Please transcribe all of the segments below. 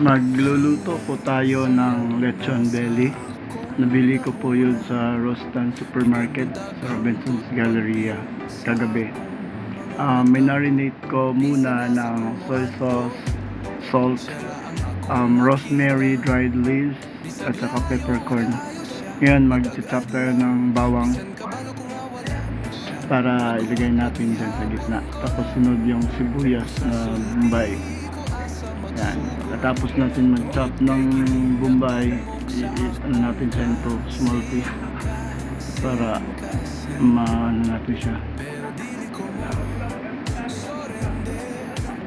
Magluluto po tayo ng lechon belly. Nabili ko po yun sa Rostan Supermarket sa Robinson's Galleria kagabi. Marinate ko muna ng soy sauce, salt, rosemary dried leaves at saka peppercorn. Ngayon mag-chop tayo ng bawang para ilagay natin dyan sa gitna. Tapos sunod yung sibuyas na bombay. Yan. Tapos natin mag-chop ng bombay, ano natin siya into small piece para maano natin siya.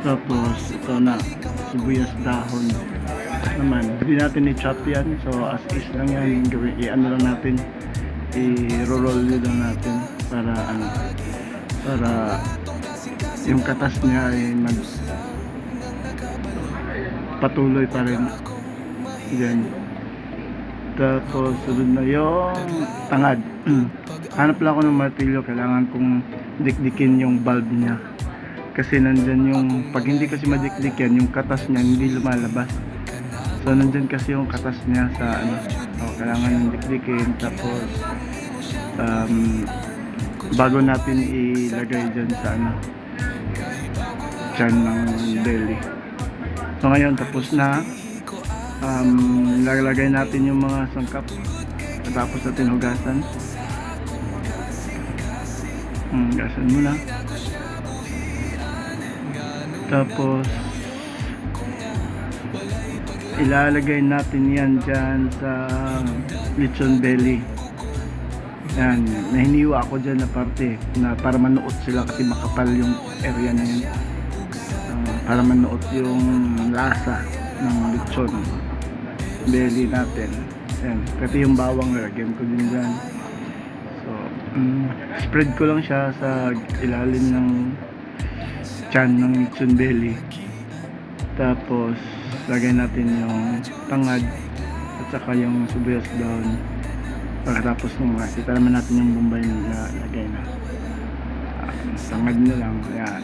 Tapos ito na sibuyas dahon naman, hindi natin i-chop yan, so as is lang yan, i-ano lang natin, i-roll lang natin para ano, para yung katas niya ay patuloy pa rin dyan. Tapos sunod na yung tangad. Hanap lang ako ng martilyo, kailangan kong dikdikin yung bulb niya kasi nandyan yung, pag hindi kasi madikdik yan, yung katas niya hindi lumalabas. So nandyan kasi yung katas niya sa ano, kailangan yung dikdikin. Tapos bago natin ilagay dyan sa ano, tiyan ng belly. So ngayon tapos na, lalagay natin yung mga sangkap, tapos natin hugasan. Hugasan muna. Tapos ilalagay natin yan dyan sa lechon belly. Yan, nahiniwa ako dyan na parte na para manuot sila kasi makapal yung area na yun, para manuot yung lasa ng lechon belly natin. Yan, pati yung bawang lagyan ko din dyan. So spread ko lang siya sa ilalim ng tiyan ng lechon belly. Tapos lagay natin yung tangad at saka yung sibuyas down. Pagkatapos nung kita naman natin yung bombay na lagay na, tangad na lang. Yan.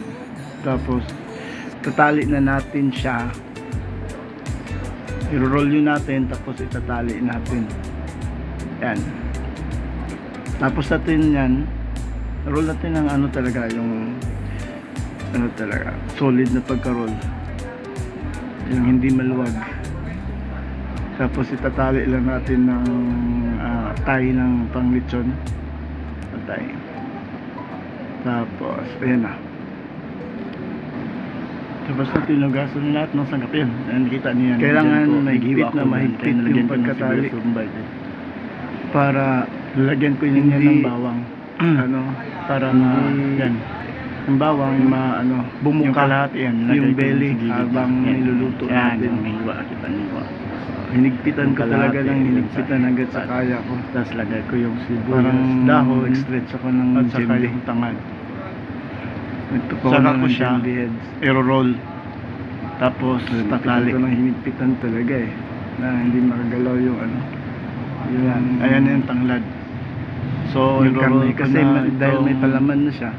Tapos tatali na natin siya, i-roll yun natin, tapos itatali natin yan. Tapos natin yan, roll natin ng ano talaga, yung ano talaga, solid na pagka-roll, yung hindi maluwag. Tapos itatali lang natin ng tie ng panglechon, tie. Tapos ayan na. Tapos natin hugasan lahat ng sangkap yan. Nakita niyo yan. Kailangan mahigpit na mahigpit yung pagkatali para lalagyan ko yun yan ng bawang. Ano, para yan. Yung bawang ano, bumuka lahat yan. Yung belly habang niluluto natin. Kita niyo. Hinigpitan ko talaga ng hinigpitan hanggang sa kaya ko. Tapos lagay ko yung sibuyas, dahon, stretch ako ng at saka yung tangad. Saka ko siya i-roll. Tapos tatali ko ng hinigpitan talaga na hindi makagalaw yung ano. Yan, ayan yung tanglad. So i-roll kasi dahil may palaman na siya,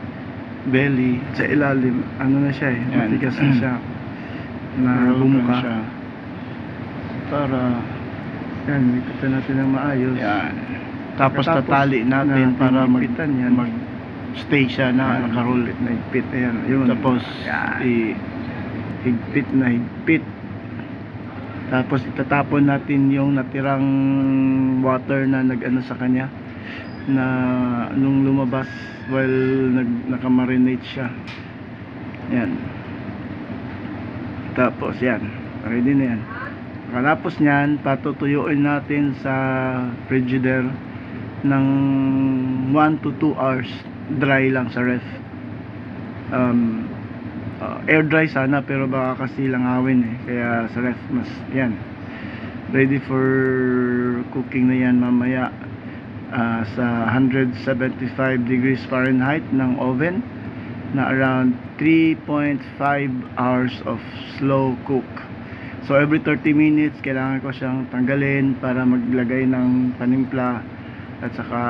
belly sa ilalim, ano na siya matigas na siya na bumuka siya. Para yan, ikita natin ng maayos. Yan. Tapos tatali natin para mag-stay siya na nakaroll na higpit. Ayan, yun. Tapos higpit na higpit. Tapos itatapon natin yung natirang water na nag-ano sa kanya, na nung lumabas while nakamarinate siya. Yan. Tapos yan, ready na yan. Pagkatapos nyan, patutuyuin natin sa frigidaire ng 1 to 2 hours. Dry lang sa ref. Air dry sana, pero baka kasi langawin kaya sa ref mas yan. Ready for cooking na yan mamaya sa 175 degrees Fahrenheit ng oven na around 3.5 hours of slow cook. So every 30 minutes kailangan ko siyang tanggalin para maglagay ng panimpla at saka